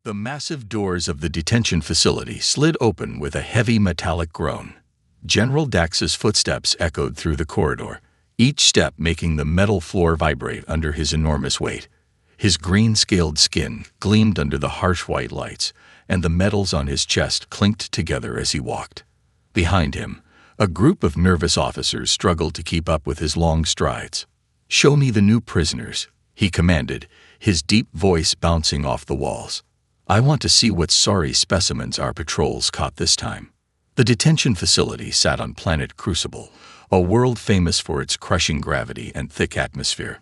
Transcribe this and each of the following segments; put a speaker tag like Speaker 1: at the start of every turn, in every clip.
Speaker 1: The massive doors of the detention facility slid open with a heavy metallic groan. General Dax's footsteps echoed through the corridor, each step making the metal floor vibrate under his enormous weight. His green-scaled skin gleamed under the harsh white lights, and the metals on his chest clinked together as he walked. Behind him, a group of nervous officers struggled to keep up with his long strides. "Show me the new prisoners," he commanded, his deep voice bouncing off the walls. "I want to see what sorry specimens our patrols caught this time." The detention facility sat on planet Crucible, a world famous for its crushing gravity and thick atmosphere.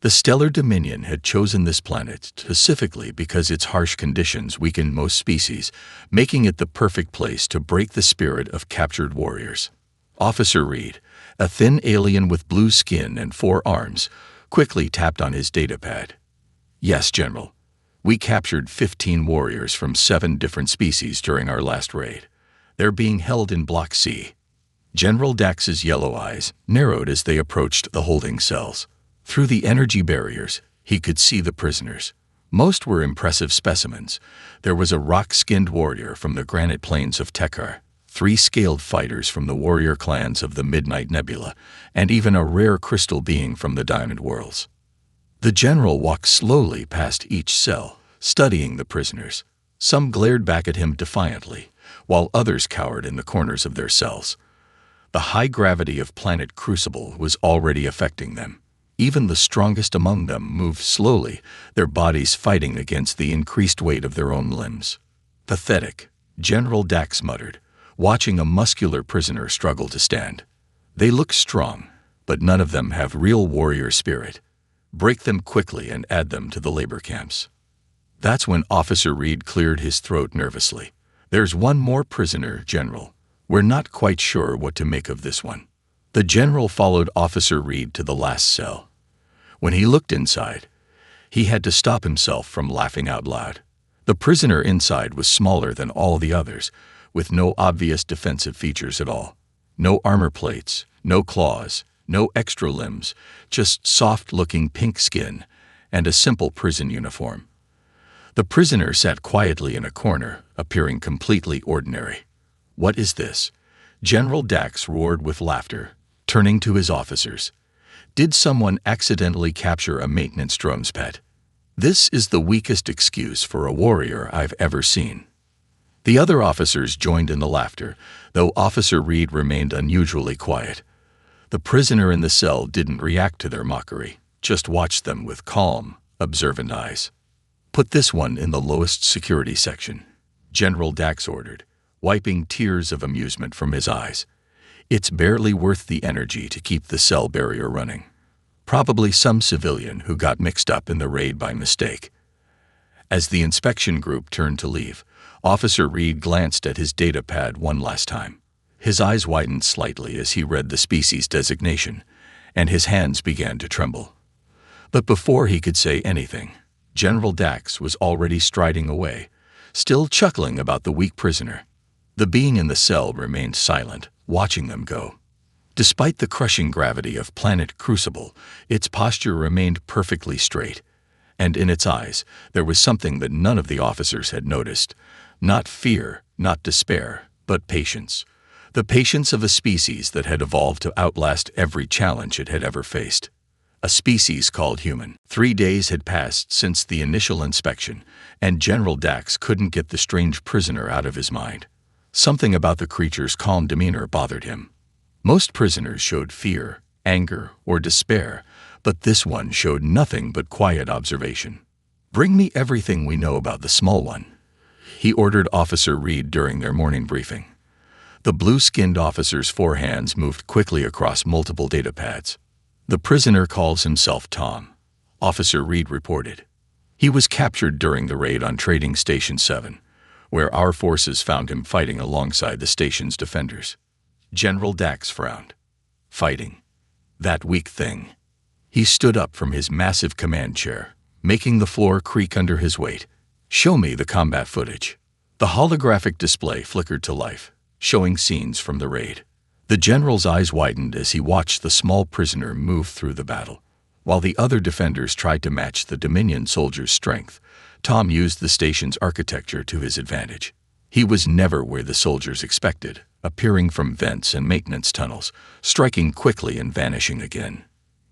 Speaker 1: The stellar Dominion had chosen this planet specifically because its harsh conditions weakened most species, making it the perfect place to break the spirit of captured warriors. Officer Reed, a thin alien with blue skin and 4 arms, quickly tapped on his datapad. "Yes, General. We captured 15 warriors from 7 different species during our last raid. They're being held in Block C." General Dax's yellow eyes narrowed as they approached the holding cells. Through the energy barriers, he could see the prisoners. Most were impressive specimens. There was a rock-skinned warrior from the granite plains of Tekar, 3 scaled fighters from the warrior clans of the Midnight Nebula, and even a rare crystal being from the Diamond Worlds. The general walked slowly past each cell, studying the prisoners. Some glared back at him defiantly, while others cowered in the corners of their cells. The high gravity of planet Crucible was already affecting them. Even the strongest among them moved slowly, their bodies fighting against the increased weight of their own limbs. "Pathetic," General Dax muttered, watching a muscular prisoner struggle to stand. "They look strong, but none of them have real warrior spirit. Break them quickly and add them to the labor camps." That's when Officer Reed cleared his throat nervously. "There's one more prisoner, General. We're not quite sure what to make of this one." The general followed Officer Reed to the last cell. When he looked inside, he had to stop himself from laughing out loud. The prisoner inside was smaller than all the others, with no obvious defensive features at all. No armor plates, no claws, no extra limbs, just soft-looking pink skin and a simple prison uniform. The prisoner sat quietly in a corner, appearing completely ordinary. "What is this?" General Dax roared with laughter, turning to his officers. "Did someone accidentally capture a maintenance drone's pet? This is the weakest excuse for a warrior I've ever seen." The other officers joined in the laughter, though Officer Reed remained unusually quiet. The prisoner in the cell didn't react to their mockery, just watched them with calm, observant eyes. "Put this one in the lowest security section," General Dax ordered, wiping tears of amusement from his eyes. "It's barely worth the energy to keep the cell barrier running. Probably some civilian who got mixed up in the raid by mistake." As the inspection group turned to leave, Officer Reed glanced at his datapad one last time. His eyes widened slightly as he read the species designation, and his hands began to tremble. But before he could say anything, General Dax was already striding away, still chuckling about the weak prisoner. The being in the cell remained silent, watching them go. Despite the crushing gravity of planet Crucible, its posture remained perfectly straight, and in its eyes there was something that none of the officers had noticed. Not fear, not despair, but patience. The patience of a species that had evolved to outlast every challenge it had ever faced. A species called human. 3 days had passed since the initial inspection, and General Dax couldn't get the strange prisoner out of his mind. Something about the creature's calm demeanor bothered him. Most prisoners showed fear, anger, or despair, but this one showed nothing but quiet observation. "Bring me everything we know about the small one," he ordered Officer Reed during their morning briefing. The blue-skinned officer's 4 hands moved quickly across multiple datapads. "The prisoner calls himself Tom," Officer Reed reported. "He was captured during the raid on Trading Station 7, where our forces found him fighting alongside the station's defenders." General Dax frowned. "Fighting? That weak thing." He stood up from his massive command chair, making the floor creak under his weight. "Show me the combat footage." The holographic display flickered to life, showing scenes from the raid. The general's eyes widened as he watched the small prisoner move through the battle. While the other defenders tried to match the Dominion soldiers' strength, Tom used the station's architecture to his advantage. He was never where the soldiers expected, appearing from vents and maintenance tunnels, striking quickly and vanishing again.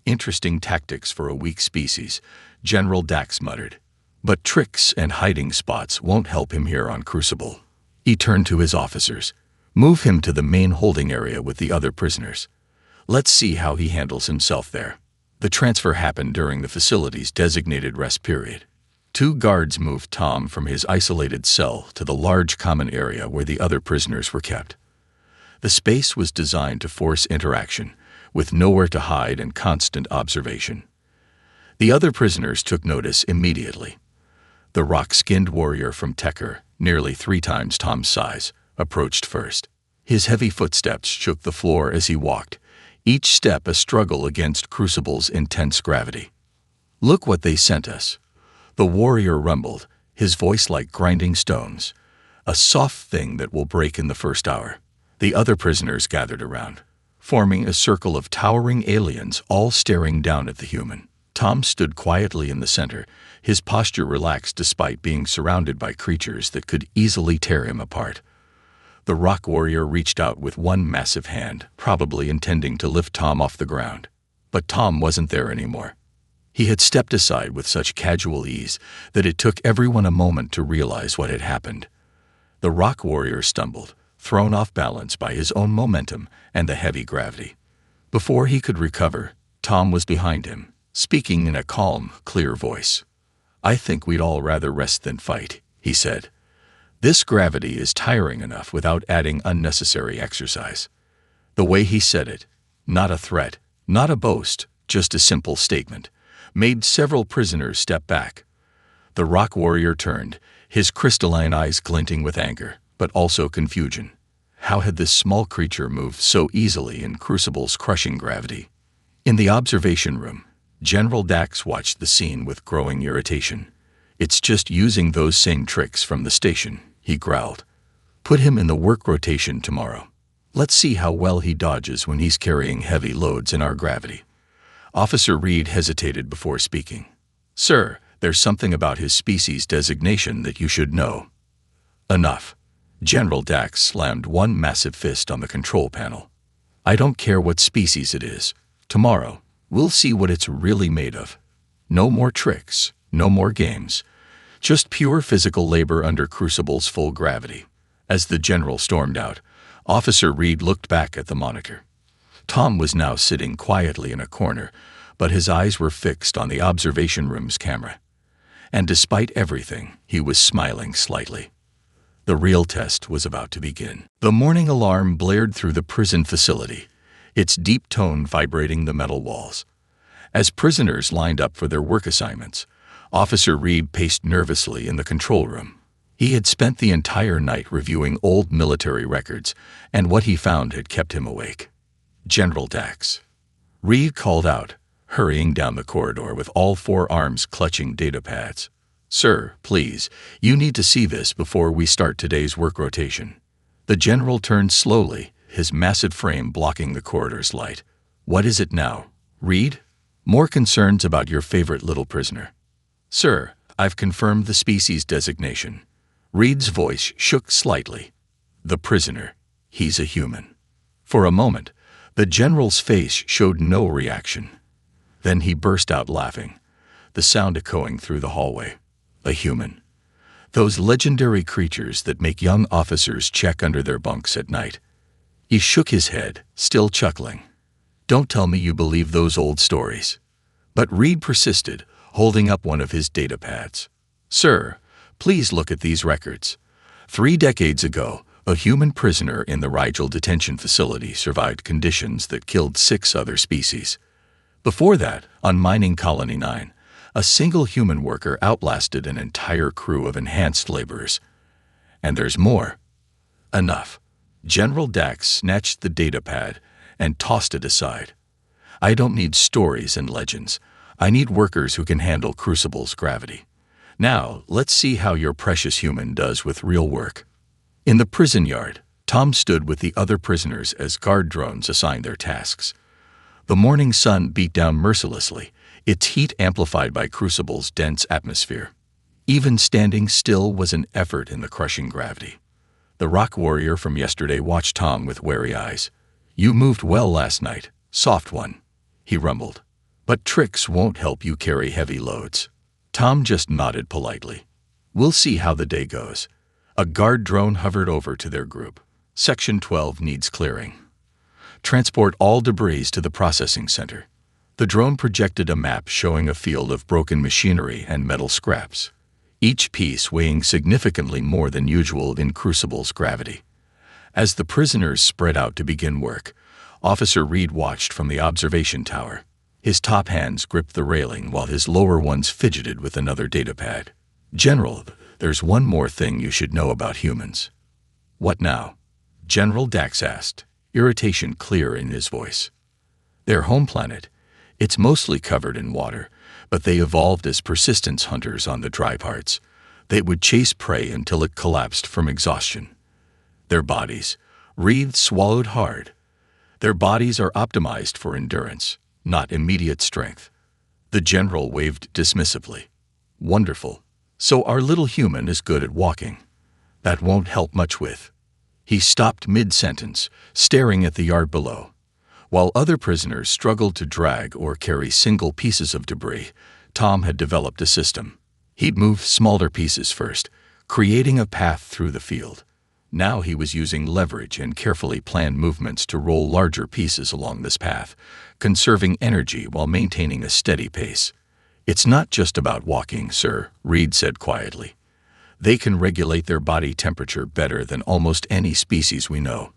Speaker 1: Interesting tactics for a weak species, General Dax muttered. But tricks and hiding spots won't help him here on Crucible. He turned to his officers. Move him to the main holding area with the other prisoners. Let's see how he handles himself there. The transfer happened during the facility's designated rest period. 2 guards moved Tom from his isolated cell to the large common area where the other prisoners were kept. The space was designed to force interaction, with nowhere to hide and constant observation. The other prisoners took notice immediately. The rock-skinned warrior from Tekker, nearly 3 times Tom's size, approached first. His heavy footsteps shook the floor as he walked, each step a struggle against Crucible's intense gravity. "Look what they sent us." The warrior rumbled, his voice like grinding stones. "A soft thing that will break in the first hour." The other prisoners gathered around, forming a circle of towering aliens all staring down at the human. Tom stood quietly in the center, his posture relaxed despite being surrounded by creatures that could easily tear him apart. The rock warrior reached out with one massive hand, probably intending to lift Tom off the ground. But Tom wasn't there anymore. He had stepped aside with such casual ease that it took everyone a moment to realize what had happened. The rock warrior stumbled, thrown off balance by his own momentum and the heavy gravity. Before he could recover, Tom was behind him, speaking in a calm, clear voice. "I think we'd all rather rest than fight," he said. "This gravity is tiring enough without adding unnecessary exercise." The way he said it, not a threat, not a boast, just a simple statement, made several prisoners step back. The rock warrior turned, his crystalline eyes glinting with anger, but also confusion. How had this small creature moved so easily in Crucible's crushing gravity? In the observation room, General Dax watched the scene with growing irritation. "It's just using those same tricks from the station," he growled. "Put him in the work rotation tomorrow. Let's see how well he dodges when he's carrying heavy loads in our gravity." Officer Reed hesitated before speaking. "Sir, there's something about his species designation that you should know." "Enough." General Dax slammed one massive fist on the control panel. "I don't care what species it is. Tomorrow, we'll see what it's really made of. No more tricks, no more games. Just pure physical labor under Crucible's full gravity." As the general stormed out, Officer Reed looked back at the monitor. Tom was now sitting quietly in a corner, but his eyes were fixed on the observation room's camera. And despite everything, he was smiling slightly. The real test was about to begin. The morning alarm blared through the prison facility, its deep tone vibrating the metal walls. As prisoners lined up for their work assignments, Officer Reed paced nervously in the control room. He had spent the entire night reviewing old military records, and what he found had kept him awake. "General Dax," Reed called out, hurrying down the corridor with all 4 arms clutching data pads. "Sir, please, you need to see this before we start today's work rotation." The general turned slowly, his massive frame blocking the corridor's light. "What is it now, Reed?" "More concerns about your favorite little prisoner." "Sir, I've confirmed the species designation." Reed's voice shook slightly. "The prisoner. He's a human." For a moment, the general's face showed no reaction. Then he burst out laughing, the sound echoing through the hallway. "A human. Those legendary creatures that make young officers check under their bunks at night." He shook his head, still chuckling. "Don't tell me you believe those old stories." But Reed persisted, holding up one of his data pads. "Sir, please look at these records. 3 decades ago, a human prisoner in the Rigel detention facility survived conditions that killed 6 other species. Before that, on Mining Colony 9, a single human worker outlasted an entire crew of enhanced laborers. And there's more." "Enough." General Dax snatched the data pad and tossed it aside. "I don't need stories and legends. I need workers who can handle Crucible's gravity. Now, let's see how your precious human does with real work." In the prison yard, Tom stood with the other prisoners as guard drones assigned their tasks. The morning sun beat down mercilessly, its heat amplified by Crucible's dense atmosphere. Even standing still was an effort in the crushing gravity. The rock warrior from yesterday watched Tom with wary eyes. "You moved well last night, soft one," he rumbled. "But tricks won't help you carry heavy loads." Tom just nodded politely. "We'll see how the day goes." A guard drone hovered over to their group. "Section 12 needs clearing. Transport all debris to the processing center." The drone projected a map showing a field of broken machinery and metal scraps, each piece weighing significantly more than usual in Crucible's gravity. As the prisoners spread out to begin work, Officer Reed watched from the observation tower. His top hands gripped the railing while his lower ones fidgeted with another datapad. "General, there's one more thing you should know about humans." "What now?" General Dax asked, irritation clear in his voice. "Their home planet. It's mostly covered in water, but they evolved as persistence hunters on the dry parts. They would chase prey until it collapsed from exhaustion. Their bodies," Reed swallowed hard, "their bodies are optimized for endurance, not immediate strength." The general waved dismissively. "Wonderful. So our little human is good at walking. That won't help much with." He stopped mid-sentence, staring at the yard below. While other prisoners struggled to drag or carry single pieces of debris, Tom had developed a system. He'd move smaller pieces first, creating a path through the field. Now he was using leverage and carefully planned movements to roll larger pieces along this path, conserving energy while maintaining a steady pace. "It's not just about walking, sir," Reed said quietly. "They can regulate their body temperature better than almost any species we know.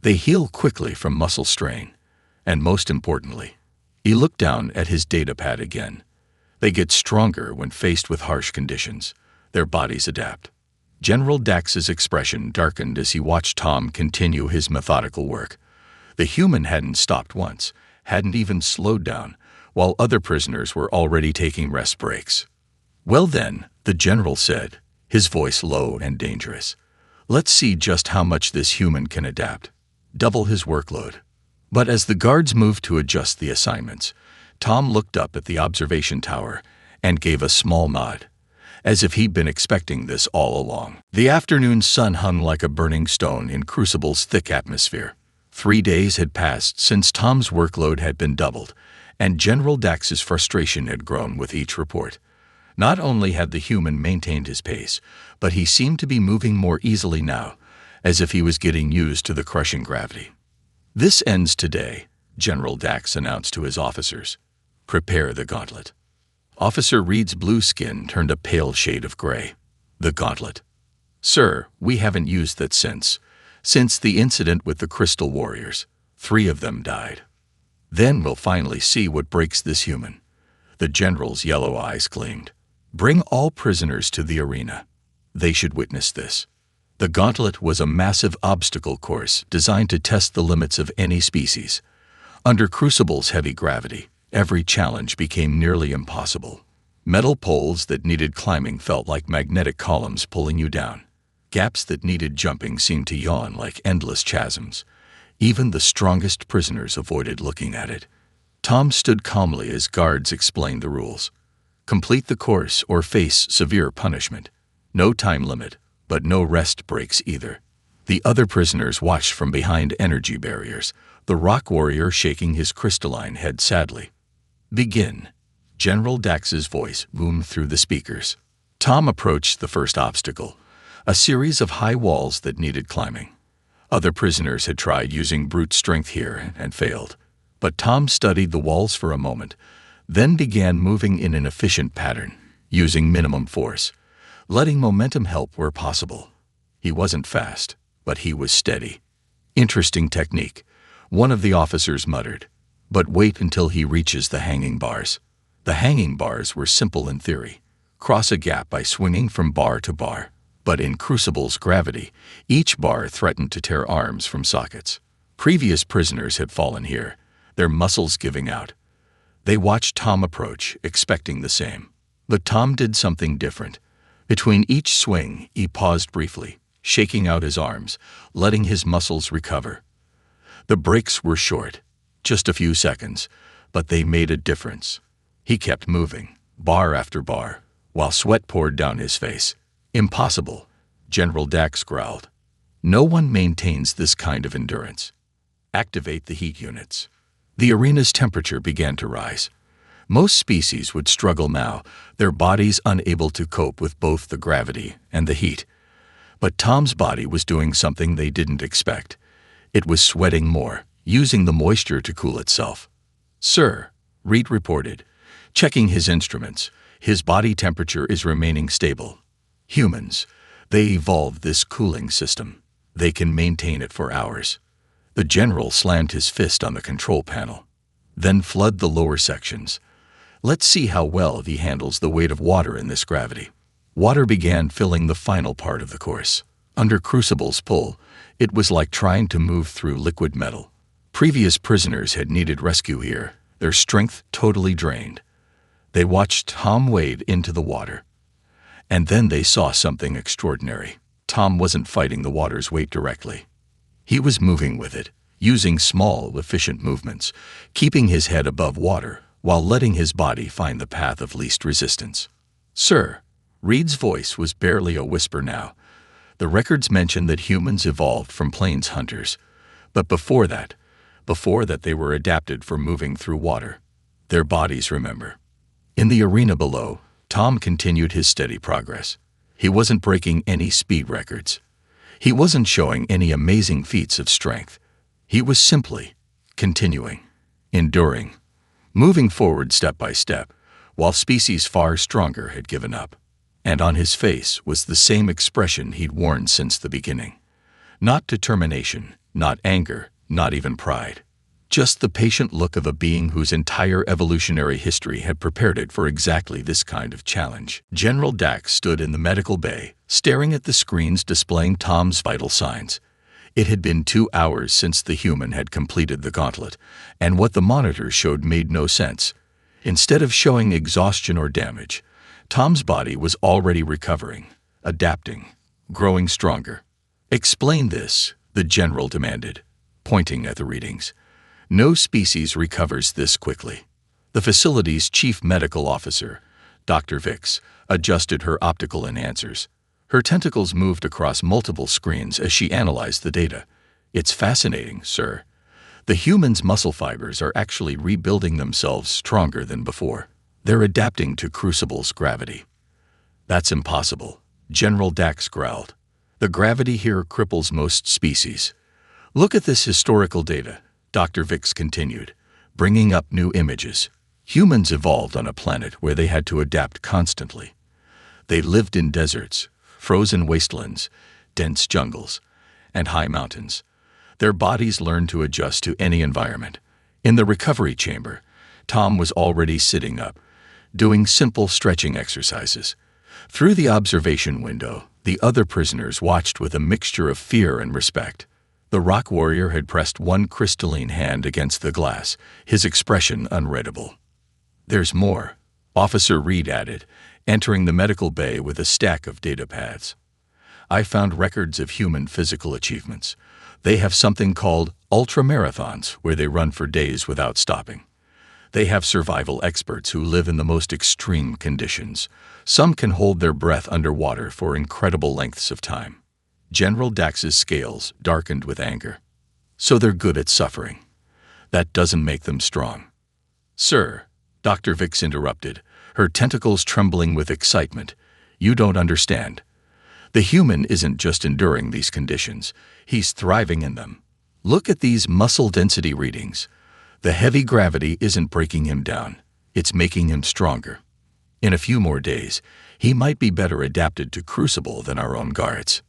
Speaker 1: They heal quickly from muscle strain. And most importantly," he looked down at his datapad again, "they get stronger when faced with harsh conditions. Their bodies adapt." General Dax's expression darkened as he watched Tom continue his methodical work. The human hadn't stopped once, hadn't even slowed down, while other prisoners were already taking rest breaks. "Well then," the general said, his voice low and dangerous, "let's see just how much this human can adapt. Double his workload." But as the guards moved to adjust the assignments, Tom looked up at the observation tower and gave a small nod, as if he'd been expecting this all along. The afternoon sun hung like a burning stone in Crucible's thick atmosphere. 3 days had passed since Tom's workload had been doubled, and General Dax's frustration had grown with each report. Not only had the human maintained his pace, but he seemed to be moving more easily now, as if he was getting used to the crushing gravity. "This ends today," General Dax announced to his officers. "Prepare the gauntlet." Officer Reed's blue skin turned a pale shade of gray. "The gauntlet?" "Sir, we haven't used that since the incident with the Crystal Warriors. 3 of them died. Then we'll finally see what breaks this human." The general's yellow eyes gleamed. "Bring all prisoners to the arena. They should witness this." The gauntlet was a massive obstacle course designed to test the limits of any species. Under Crucible's heavy gravity, every challenge became nearly impossible. Metal poles that needed climbing felt like magnetic columns pulling you down. Gaps that needed jumping seemed to yawn like endless chasms. Even the strongest prisoners avoided looking at it. Tom stood calmly as guards explained the rules. Complete the course or face severe punishment. No time limit, but no rest breaks either. The other prisoners watched from behind energy barriers, the rock warrior shaking his crystalline head sadly. "Begin." General Dax's voice boomed through the speakers. Tom approached the first obstacle, a series of high walls that needed climbing. Other prisoners had tried using brute strength here and failed, but Tom studied the walls for a moment, then began moving in an efficient pattern, using minimum force, letting momentum help where possible. He wasn't fast, but he was steady. "Interesting technique," one of the officers muttered, "but wait until he reaches the hanging bars." The hanging bars were simple in theory. Cross a gap by swinging from bar to bar. But in Crucible's gravity, each bar threatened to tear arms from sockets. Previous prisoners had fallen here, their muscles giving out. They watched Tom approach, expecting the same. But Tom did something different. Between each swing, he paused briefly, shaking out his arms, letting his muscles recover. The breaks were short, just a few seconds, but they made a difference. He kept moving, bar after bar, while sweat poured down his face. "Impossible," General Dax growled. "No one maintains this kind of endurance. Activate the heat units." The arena's temperature began to rise. Most species would struggle now, their bodies unable to cope with both the gravity and the heat. But Tom's body was doing something they didn't expect. It was sweating more, using the moisture to cool itself. "Sir," Reed reported, checking his instruments, "his body temperature is remaining stable. Humans, they evolved this cooling system. They can maintain it for hours." The general slammed his fist on the control panel. "Then flood the lower sections. Let's see how well he handles the weight of water in this gravity." Water began filling the final part of the course. Under Crucible's pull, it was like trying to move through liquid metal. Previous prisoners had needed rescue here, their strength totally drained. They watched Tom wade into the water. And then they saw something extraordinary. Tom wasn't fighting the water's weight directly. He was moving with it, using small, efficient movements, keeping his head above water while letting his body find the path of least resistance. "Sir," Reed's voice was barely a whisper now. "The records mention that humans evolved from plains hunters. But before that they were adapted for moving through water. Their bodies remember." In the arena below, Tom continued his steady progress. He wasn't breaking any speed records. He wasn't showing any amazing feats of strength. He was simply continuing, enduring, moving forward step by step, while species far stronger had given up. And on his face was the same expression he'd worn since the beginning. Not determination, not anger, not even pride. Just the patient look of a being whose entire evolutionary history had prepared it for exactly this kind of challenge. General Dax stood in the medical bay, staring at the screens displaying Tom's vital signs. It had been 2 hours since the human had completed the gauntlet, and what the monitors showed made no sense. Instead of showing exhaustion or damage, Tom's body was already recovering, adapting, growing stronger. "Explain this," the general demanded, pointing at the readings. "No species recovers this quickly." The facility's chief medical officer, Dr. Vix, adjusted her optical enhancers. Her tentacles moved across multiple screens as she analyzed the data. "It's fascinating, sir. The human's muscle fibers are actually rebuilding themselves stronger than before. They're adapting to Crucible's gravity." "That's impossible," General Dax growled. "The gravity here cripples most species. Look at this historical data," Dr. Vix continued, bringing up new images. "Humans evolved on a planet where they had to adapt constantly. They lived in deserts, frozen wastelands, dense jungles, and high mountains. Their bodies learned to adjust to any environment." In the recovery chamber, Tom was already sitting up, doing simple stretching exercises. Through the observation window, the other prisoners watched with a mixture of fear and respect. The rock warrior had pressed one crystalline hand against the glass, his expression unreadable. "There's more," Officer Reed added, entering the medical bay with a stack of data pads. "I found records of human physical achievements. They have something called ultramarathons, where they run for days without stopping. They have survival experts who live in the most extreme conditions. Some can hold their breath underwater for incredible lengths of time." General Dax's scales darkened with anger. "So they're good at suffering. That doesn't make them strong." "Sir," Dr. Vix interrupted, her tentacles trembling with excitement, "you don't understand. The human isn't just enduring these conditions, he's thriving in them. Look at these muscle density readings. The heavy gravity isn't breaking him down, it's making him stronger. In a few more days, he might be better adapted to Crucible than our own guards."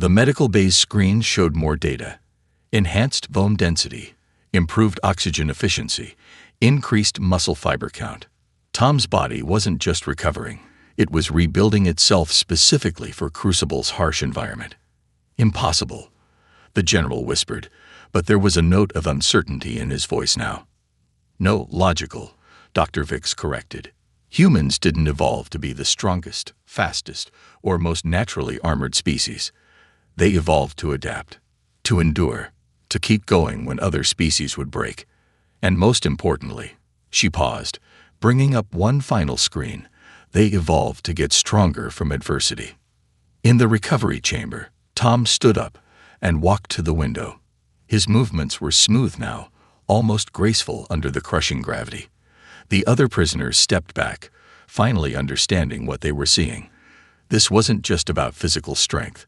Speaker 1: The medical bay's screen showed more data. Enhanced bone density, improved oxygen efficiency, increased muscle fiber count. Tom's body wasn't just recovering, it was rebuilding itself specifically for Crucible's harsh environment. "Impossible," the general whispered, but there was a note of uncertainty in his voice now. "No, logical," Dr. Vix corrected. "Humans didn't evolve to be the strongest, fastest, or most naturally armored species. They evolved to adapt, to endure, to keep going when other species would break. And most importantly," she paused, bringing up one final screen, They evolved to get stronger from adversity. In the recovery chamber, Tom stood up and walked to the window. His movements were smooth now, almost graceful under the crushing gravity. The other prisoners stepped back, finally understanding what they were seeing. This wasn't just about physical strength.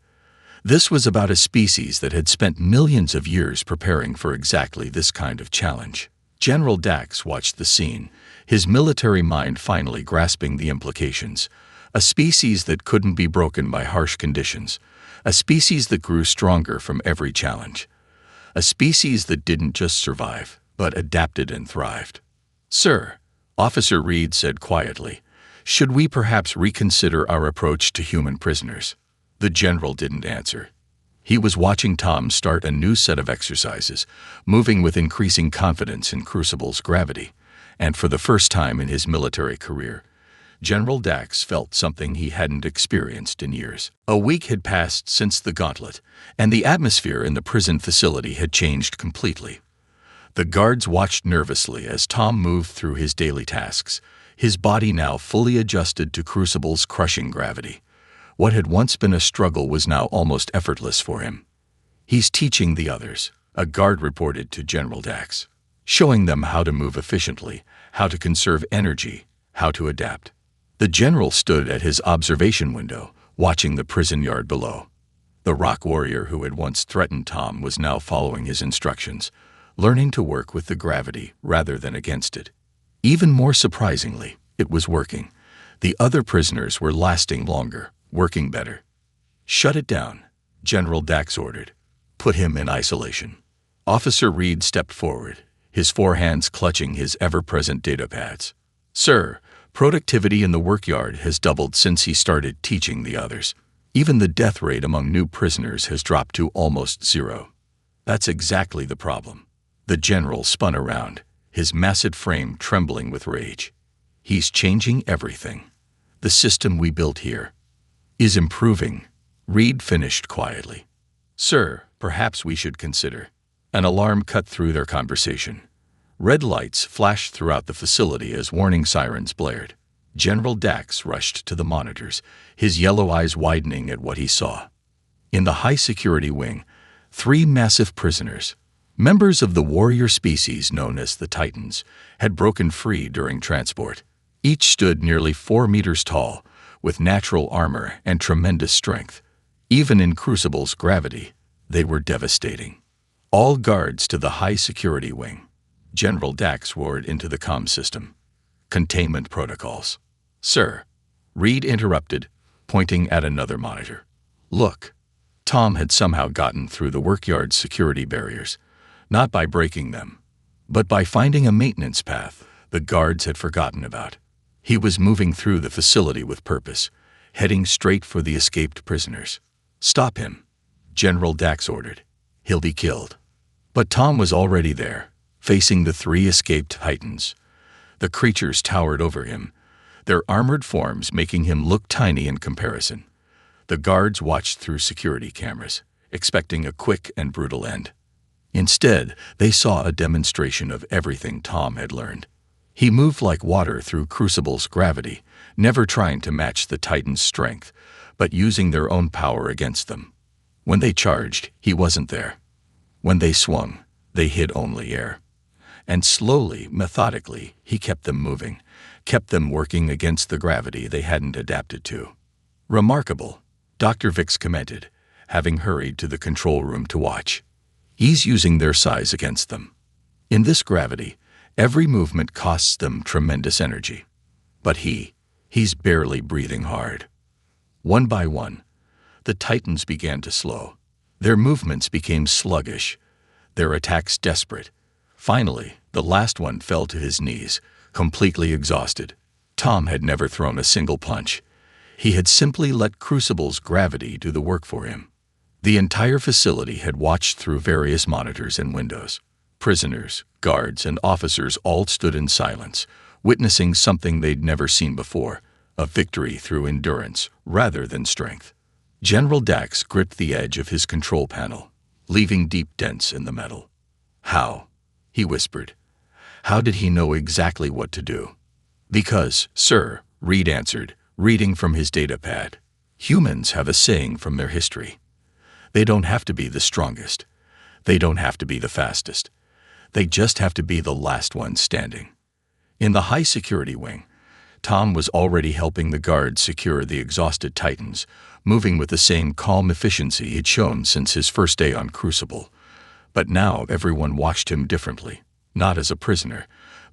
Speaker 1: This was about a species that had spent millions of years preparing for exactly this kind of challenge. General Dax watched the scene, his military mind finally grasping the implications. A species that couldn't be broken by harsh conditions. A species that grew stronger from every challenge. A species that didn't just survive, but adapted and thrived. "Sir," Officer Reed said quietly, "should we perhaps reconsider our approach to human prisoners?" The general didn't answer. He was watching Tom start a new set of exercises, moving with increasing confidence in Crucible's gravity. And for the first time in his military career, General Dax felt something he hadn't experienced in years. A week had passed since the gauntlet, and the atmosphere in the prison facility had changed completely. The guards watched nervously as Tom moved through his daily tasks, his body now fully adjusted to Crucible's crushing gravity. What had once been a struggle was now almost effortless for him. "He's teaching the others," a guard reported to General Dax, "showing them how to move efficiently, how to conserve energy, how to adapt." The general stood at his observation window, watching the prison yard below. The rock warrior who had once threatened Tom was now following his instructions, learning to work with the gravity rather than against it. Even more surprisingly, it was working. The other prisoners were lasting longer, working better. "Shut it down," General Dax ordered. "Put him in isolation." Officer Reed stepped forward, his four hands clutching his ever-present data pads. "Sir, productivity in the workyard has doubled since he started teaching the others. Even the death rate among new prisoners has dropped to almost zero." "That's exactly the problem." The general spun around, his massive frame trembling with rage. "He's changing everything. The system we built here is improving," Reed finished quietly. "Sir, perhaps we should consider." An alarm cut through their conversation. Red lights flashed throughout the facility as warning sirens blared. General Dax rushed to the monitors, his yellow eyes widening at what he saw. In the high-security wing, 3 massive prisoners, members of the warrior species known as the Titans, had broken free during transport. Each stood nearly 4 meters tall, with natural armor and tremendous strength. Even in Crucible's gravity, they were devastating. "All guards to the high-security wing," General Dax roared into the comm system. "Containment protocols." "Sir," Reed interrupted, pointing at another monitor. "Look." Tom had somehow gotten through the workyard's security barriers, not by breaking them, but by finding a maintenance path the guards had forgotten about. He was moving through the facility with purpose, heading straight for the escaped prisoners. "Stop him," General Dax ordered. "He'll be killed." But Tom was already there, facing the 3 escaped Titans. The creatures towered over him, their armored forms making him look tiny in comparison. The guards watched through security cameras, expecting a quick and brutal end. Instead, they saw a demonstration of everything Tom had learned. He moved like water through Crucible's gravity, never trying to match the Titans' strength, but using their own power against them. When they charged, he wasn't there. When they swung, they hit only air. And slowly, methodically, he kept them moving, kept them working against the gravity they hadn't adapted to. "Remarkable," Dr. Vix commented, having hurried to the control room to watch. "He's using their size against them. In this gravity, every movement costs them tremendous energy. But he's barely breathing hard." One by one, the Titans began to slow. Their movements became sluggish, their attacks desperate. Finally, the last one fell to his knees, completely exhausted. Tom had never thrown a single punch. He had simply let Crucible's gravity do the work for him. The entire facility had watched through various monitors and windows. Prisoners, guards, and officers all stood in silence, witnessing something they'd never seen before, a victory through endurance rather than strength. General Dax gripped the edge of his control panel, leaving deep dents in the metal. "How?" he whispered. How did he know exactly what to do? "Because, sir," Reed answered, reading from his data pad. Humans have a saying from their history. They don't have to be the strongest. They don't have to be the fastest. They just have to be the last one standing. In the high security wing, Tom was already helping the guards secure the exhausted Titans, moving with the same calm efficiency he'd shown since his first day on Crucible. But now everyone watched him differently, not as a prisoner,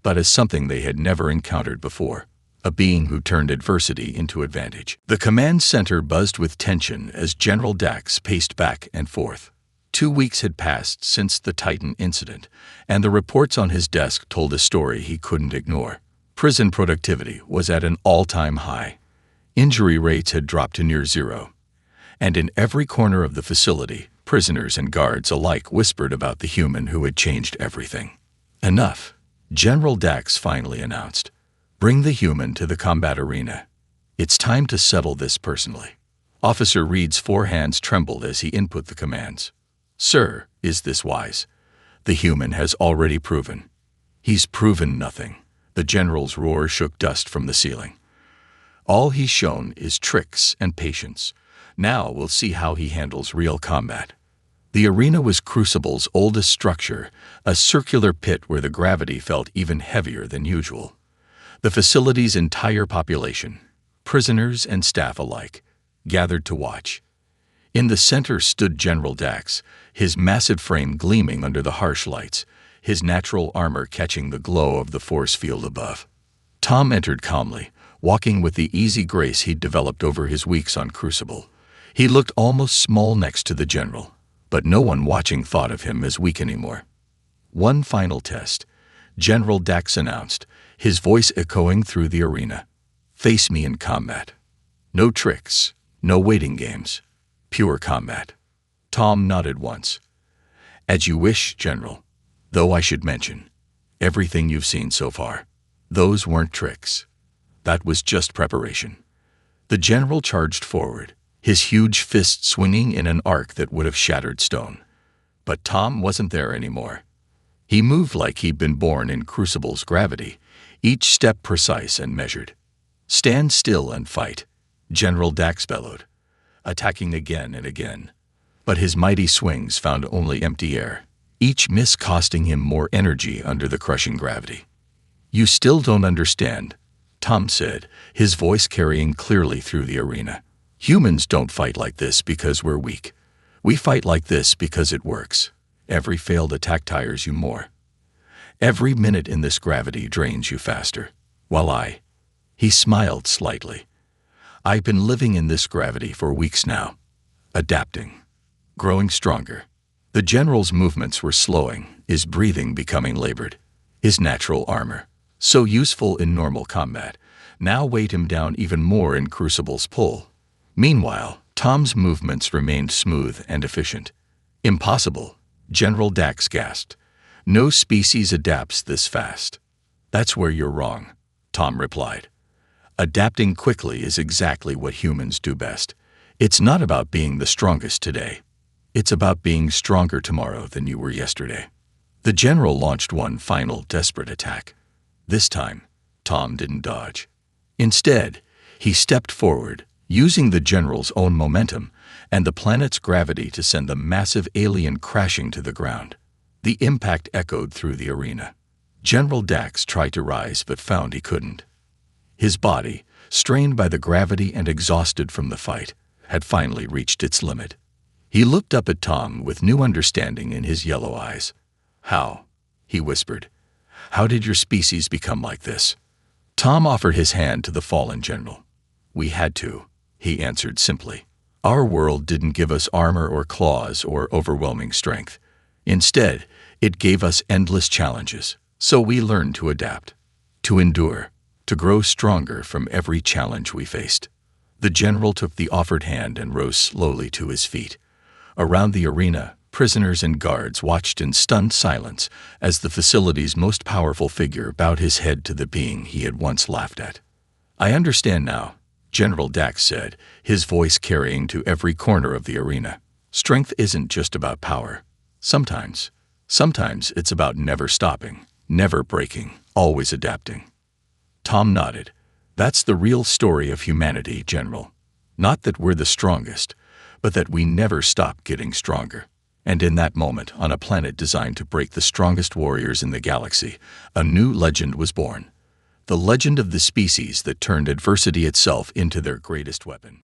Speaker 1: but as something they had never encountered before, a being who turned adversity into advantage. The command center buzzed with tension as General Dax paced back and forth. 2 weeks had passed since the Titan incident, and the reports on his desk told a story he couldn't ignore. Prison productivity was at an all-time high. Injury rates had dropped to near zero. And in every corner of the facility, prisoners and guards alike whispered about the human who had changed everything. Enough, General Dax finally announced. Bring the human to the combat arena. It's time to settle this personally. Officer Reed's 4 hands trembled as he input the commands. Sir, is this wise? The human has already proven. He's proven nothing. The general's roar shook dust from the ceiling. All he's shown is tricks and patience. Now we'll see how he handles real combat. The arena was Crucible's oldest structure, a circular pit where the gravity felt even heavier than usual. The facility's entire population, prisoners and staff alike, gathered to watch. In the center stood General Dax, his massive frame gleaming under the harsh lights, his natural armor catching the glow of the force field above. Tom entered calmly, walking with the easy grace he'd developed over his weeks on Crucible. He looked almost small next to the general, but no one watching thought of him as weak anymore. One final test, General Dax announced, his voice echoing through the arena. Face me in combat. No tricks, no waiting games. Pure combat. Tom nodded once. As you wish, General. Though I should mention, everything you've seen so far, those weren't tricks. That was just preparation. The general charged forward, his huge fist swinging in an arc that would have shattered stone. But Tom wasn't there anymore. He moved like he'd been born in Crucible's gravity, each step precise and measured. Stand still and fight, General Dax bellowed, attacking again and again. But his mighty swings found only empty air, each miss costing him more energy under the crushing gravity. You still don't understand, Tom said, his voice carrying clearly through the arena. Humans don't fight like this because we're weak. We fight like this because it works. Every failed attack tires you more. Every minute in this gravity drains you faster. While he smiled slightly. I've been living in this gravity for weeks now, adapting, growing stronger. The general's movements were slowing, his breathing becoming labored. His natural armor, so useful in normal combat, now weighed him down even more in Crucible's pull. Meanwhile, Tom's movements remained smooth and efficient. Impossible, General Dax gasped. No species adapts this fast. That's where you're wrong, Tom replied. Adapting quickly is exactly what humans do best. It's not about being the strongest today. It's about being stronger tomorrow than you were yesterday. The general launched one final desperate attack. This time, Tom didn't dodge. Instead, he stepped forward, using the general's own momentum and the planet's gravity to send the massive alien crashing to the ground. The impact echoed through the arena. General Dax tried to rise but found he couldn't. His body, strained by the gravity and exhausted from the fight, had finally reached its limit. He looked up at Tom with new understanding in his yellow eyes. How? He whispered. How did your species become like this? Tom offered his hand to the fallen general. We had to, he answered simply. Our world didn't give us armor or claws or overwhelming strength. Instead, it gave us endless challenges, so we learned to adapt, to endure, to grow stronger from every challenge we faced. The general took the offered hand and rose slowly to his feet. Around the arena, prisoners and guards watched in stunned silence as the facility's most powerful figure bowed his head to the being he had once laughed at. I understand now, General Dax said, his voice carrying to every corner of the arena. Strength isn't just about power. Sometimes it's about never stopping, never breaking, always adapting. Tom nodded. That's the real story of humanity, General. Not that we're the strongest, but that we never stop getting stronger. And in that moment, on a planet designed to break the strongest warriors in the galaxy, a new legend was born. The legend of the species that turned adversity itself into their greatest weapon.